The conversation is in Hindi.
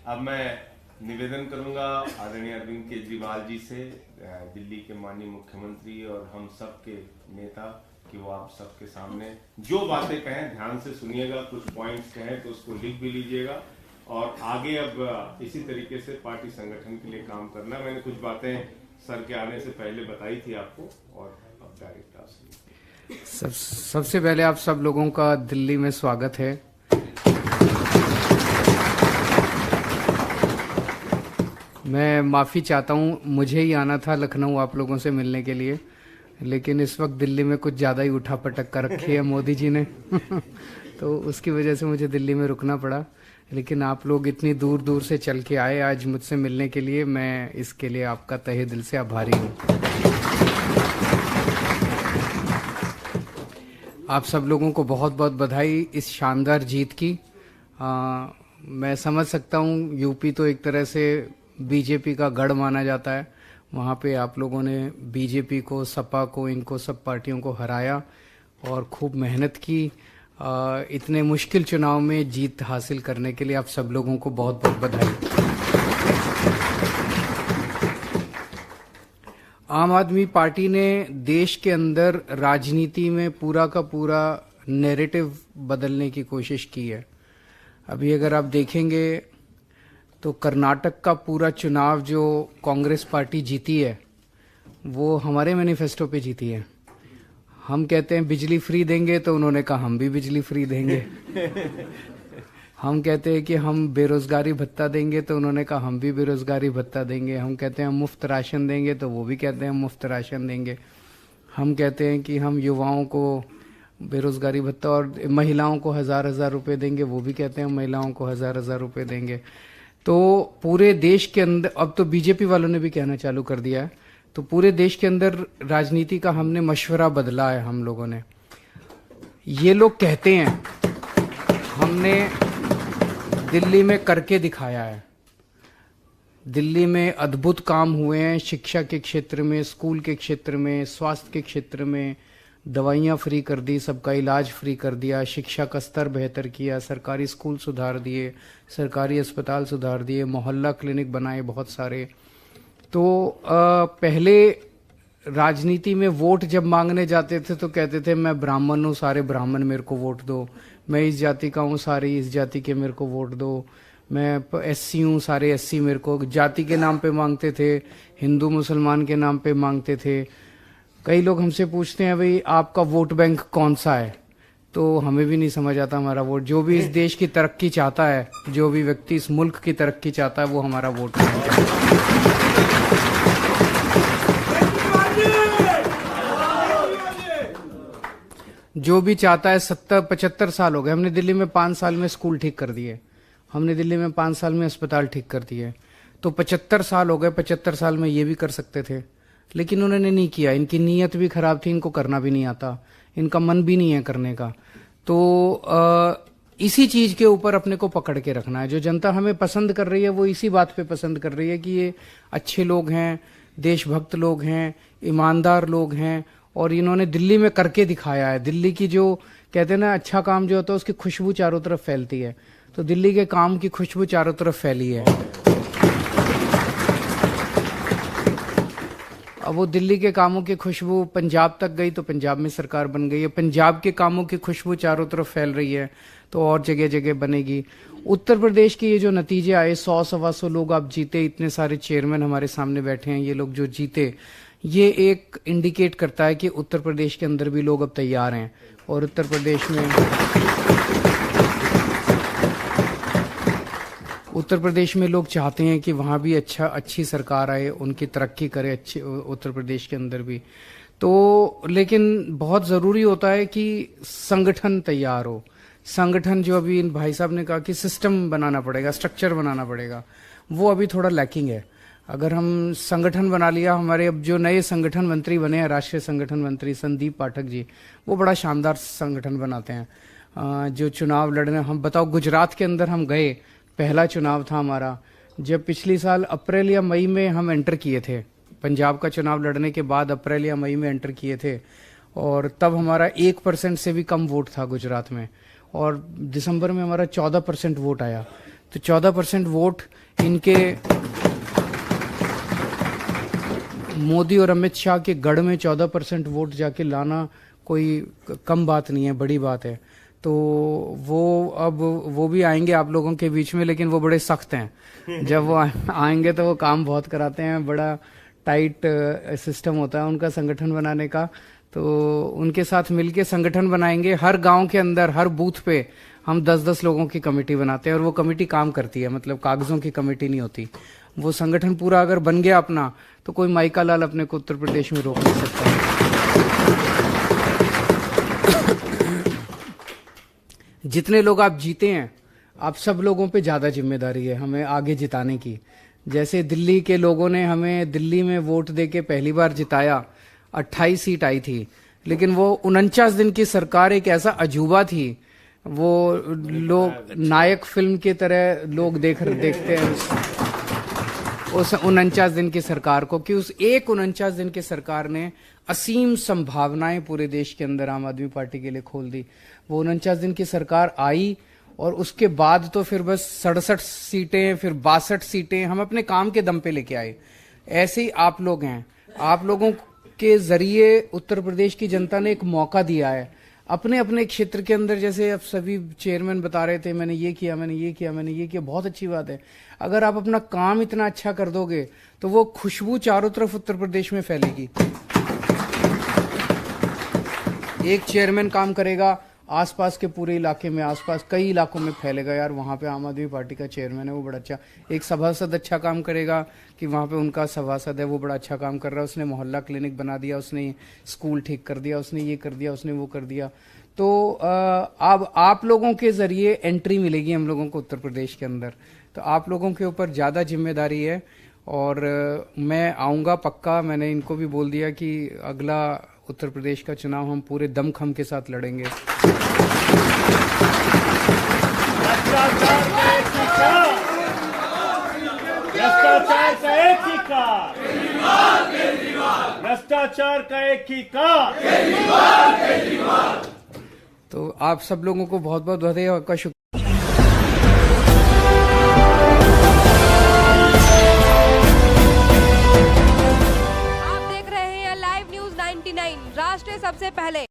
अब मैं निवेदन करूंगा आदरणीय अरविंद केजरीवाल जी से, दिल्ली के माननीय मुख्यमंत्री और हम सब के नेता, कि वो आप सबके सामने जो बातें कहें ध्यान से सुनिएगा। कुछ पॉइंट्स कहें तो उसको लिख भी लीजिएगा और आगे अब इसी तरीके से पार्टी संगठन के लिए काम करना। मैंने कुछ बातें सर के आने से पहले बताई थी आपको और अब डायरेक्ट आपसे। सबसे पहले आप सब लोगों का दिल्ली में स्वागत है। मैं माफ़ी चाहता हूँ, मुझे ही आना था लखनऊ आप लोगों से मिलने के लिए, लेकिन इस वक्त दिल्ली में कुछ ज़्यादा ही उठा पटक कर रखी है मोदी जी ने तो उसकी वजह से मुझे दिल्ली में रुकना पड़ा। लेकिन आप लोग इतनी दूर दूर से चल के आए आज मुझसे मिलने के लिए, मैं इसके लिए आपका तहे दिल से आभारी हूँ। आप सब लोगों को बहुत बहुत बधाई इस शानदार जीत की। मैं समझ सकता हूँ, यूपी तो एक तरह से बीजेपी का गढ़ माना जाता है। वहाँ पे आप लोगों ने बीजेपी को, सपा को, इनको सब पार्टियों को हराया और खूब मेहनत की। इतने मुश्किल चुनाव में जीत हासिल करने के लिए आप सब लोगों को बहुत बहुत बधाई। आम आदमी पार्टी ने देश के अंदर राजनीति में पूरा का पूरा नैरेटिव बदलने की कोशिश की है। अभी अगर आप देखेंगे तो कर्नाटक का पूरा चुनाव जो कांग्रेस पार्टी जीती है वो हमारे मैनिफेस्टो पे जीती है। हम कहते हैं बिजली फ्री देंगे तो उन्होंने कहा हम भी बिजली फ्री देंगे हम कहते हैं कि हम बेरोजगारी भत्ता देंगे तो उन्होंने कहा हम भी बेरोजगारी भत्ता देंगे। हम कहते हैं हम मुफ्त राशन देंगे तो वो भी कहते हैं हम मुफ्त राशन देंगे। हम कहते हैं कि हम युवाओं को बेरोजगारी भत्ता और महिलाओं को 1000-1000 रुपये देंगे, वो भी कहते हैं महिलाओं को 1000-1000 रुपये देंगे। तो पूरे देश के अंदर, अब तो बीजेपी वालों ने भी कहना चालू कर दिया है, तो पूरे देश के अंदर राजनीति का हमने मशवरा बदला है। हम लोगों ने, ये लोग कहते हैं, हमने दिल्ली में करके दिखाया है। दिल्ली में अद्भुत काम हुए हैं, शिक्षा के क्षेत्र में, स्कूल के क्षेत्र में, स्वास्थ्य के क्षेत्र में। दवाइयाँ फ्री कर दी, सबका इलाज फ्री कर दिया, शिक्षा का स्तर बेहतर किया, सरकारी स्कूल सुधार दिए, सरकारी अस्पताल सुधार दिए, मोहल्ला क्लिनिक बनाए बहुत सारे। तो पहले राजनीति में वोट जब मांगने जाते थे तो कहते थे मैं ब्राह्मण हूँ, सारे ब्राह्मण मेरे को वोट दो। मैं इस जाति का हूँ, सारी इस जाति के मेरे को वोट दो। मैं एससी हूँ, सारे एससी मेरे को। जाति के नाम पे मांगते थे, हिंदू मुसलमान के नाम पे मांगते थे। कई लोग हमसे पूछते हैं भाई आपका वोट बैंक कौन सा है, तो हमें भी नहीं समझ आता हमारा वोट। जो भी इस देश की तरक्की चाहता है, जो भी व्यक्ति इस मुल्क की तरक्की चाहता है, वो हमारा वोट बैंक है। जो भी चाहता है, 70-75 साल हो गए, हमने दिल्ली में 5 साल में स्कूल ठीक कर दिए, हमने दिल्ली में 5 साल में अस्पताल ठीक कर दिए। तो 75 साल हो गए, 75 साल में ये भी कर सकते थे, लेकिन उन्होंने नहीं किया। इनकी नीयत भी खराब थी, इनको करना भी नहीं आता, इनका मन भी नहीं है करने का। तो इसी चीज के ऊपर अपने को पकड़ के रखना है। जो जनता हमें पसंद कर रही है वो इसी बात पे पसंद कर रही है कि ये अच्छे लोग हैं, देशभक्त लोग हैं, ईमानदार लोग हैं, और इन्होंने दिल्ली में करके दिखाया है। दिल्ली की जो कहते हैं ना, अच्छा काम जो होता है उसकी खुशबू चारों तरफ फैलती है, तो दिल्ली के काम की खुशबू चारों तरफ फैली है। अब वो दिल्ली के कामों की खुशबू पंजाब तक गई तो पंजाब में सरकार बन गई है। पंजाब के कामों की खुशबू चारों तरफ फैल रही है तो और जगह जगह बनेगी। उत्तर प्रदेश के ये जो नतीजे आए, 100-125 लोग आप जीते, इतने सारे चेयरमैन हमारे सामने बैठे हैं, ये लोग जो जीते, ये एक इंडिकेट करता है कि उत्तर प्रदेश के अंदर भी लोग अब तैयार हैं। और उत्तर प्रदेश में लोग चाहते हैं कि वहाँ भी अच्छी सरकार आए, उनकी तरक्की करे अच्छी उत्तर प्रदेश के अंदर भी। तो लेकिन बहुत ज़रूरी होता है कि संगठन तैयार हो। संगठन जो अभी इन भाई साहब ने कहा कि सिस्टम बनाना पड़ेगा, स्ट्रक्चर बनाना पड़ेगा, वो अभी थोड़ा लैकिंग है। अगर हम संगठन बना लिया, हमारे अब जो नए संगठन मंत्री बने हैं, राष्ट्रीय संगठन मंत्री संदीप पाठक जी, वो बड़ा शानदार संगठन बनाते हैं। जो चुनाव लड़ने, हम बताओ, गुजरात के अंदर हम गए, पहला चुनाव था हमारा, जब पिछली साल अप्रैल या मई में हम एंटर किए थे, पंजाब का चुनाव लड़ने के बाद अप्रैल या मई में एंटर किए थे, और तब हमारा 1% से भी कम वोट था गुजरात में, और दिसंबर में हमारा 14% वोट आया। तो 14% वोट इनके मोदी और अमित शाह के गढ़ में 14% वोट जाके लाना कोई कम बात नहीं है, बड़ी बात है। तो वो भी आएंगे आप लोगों के बीच में, लेकिन वो बड़े सख्त हैं। जब वो आएंगे तो वो काम बहुत कराते हैं, बड़ा टाइट सिस्टम होता है उनका संगठन बनाने का। तो उनके साथ मिलके संगठन बनाएंगे। हर गांव के अंदर, हर बूथ पे हम 10-10 लोगों की कमेटी बनाते हैं और वो कमेटी काम करती है, मतलब कागजों की कमेटी नहीं होती। वो संगठन पूरा अगर बन गया अपना, तो कोई माइका लाल अपने को उत्तर प्रदेश में रोक नहीं सकता। जितने लोग आप जीते हैं, आप सब लोगों पे ज्यादा जिम्मेदारी है हमें आगे जिताने की। जैसे दिल्ली के लोगों ने हमें दिल्ली में वोट देके पहली बार जिताया, 28 सीट आई थी, लेकिन वो 49 दिन की सरकार एक ऐसा अजूबा थी। वो लोग नायक फिल्म की तरह लोग देखते हैं उस 49 दिन की सरकार को, कि उस एक 49 दिन की सरकार ने असीम संभावनाएं पूरे देश के अंदर आम आदमी पार्टी के लिए खोल दी। वो 49 दिन की सरकार आई और उसके बाद तो फिर बस 67 सीटें, फिर 62 सीटें हम अपने काम के दम पे लेके आए। ऐसे ही आप लोग हैं, आप लोगों के जरिए उत्तर प्रदेश की जनता ने एक मौका दिया है अपने अपने क्षेत्र के अंदर। जैसे अब सभी चेयरमैन बता रहे थे, मैंने ये किया, मैंने ये किया, मैंने ये किया, बहुत अच्छी बात है। अगर आप अपना काम इतना अच्छा कर दोगे तो वो खुशबू चारों तरफ उत्तर प्रदेश में फैलेगी। एक चेयरमैन काम करेगा, आसपास के पूरे इलाके में, आसपास कई इलाकों में फैलेगा, यार वहां पे आम आदमी पार्टी का चेयरमैन है, वो बड़ा अच्छा। एक सभासद अच्छा काम करेगा कि वहां पे उनका सभासद है, वो बड़ा अच्छा काम कर रहा है, उसने मोहल्ला क्लिनिक बना दिया, उसने स्कूल ठीक कर दिया, उसने ये कर दिया, उसने वो कर दिया। तो अब आप लोगों के जरिए एंट्री मिलेगी हम लोगों को उत्तर प्रदेश के अंदर। तो आप लोगों के ऊपर ज्यादा जिम्मेदारी है और मैं आऊंगा पक्का। मैंने इनको भी बोल दिया कि अगला उत्तर प्रदेश का चुनाव हम पूरे दमखम के साथ लड़ेंगे। भ्रष्टाचार का एक ही का, भ्रष्टाचार का एक ही का। तो आप सब लोगों को बहुत बहुत बधाई और आपका शुक्रिया।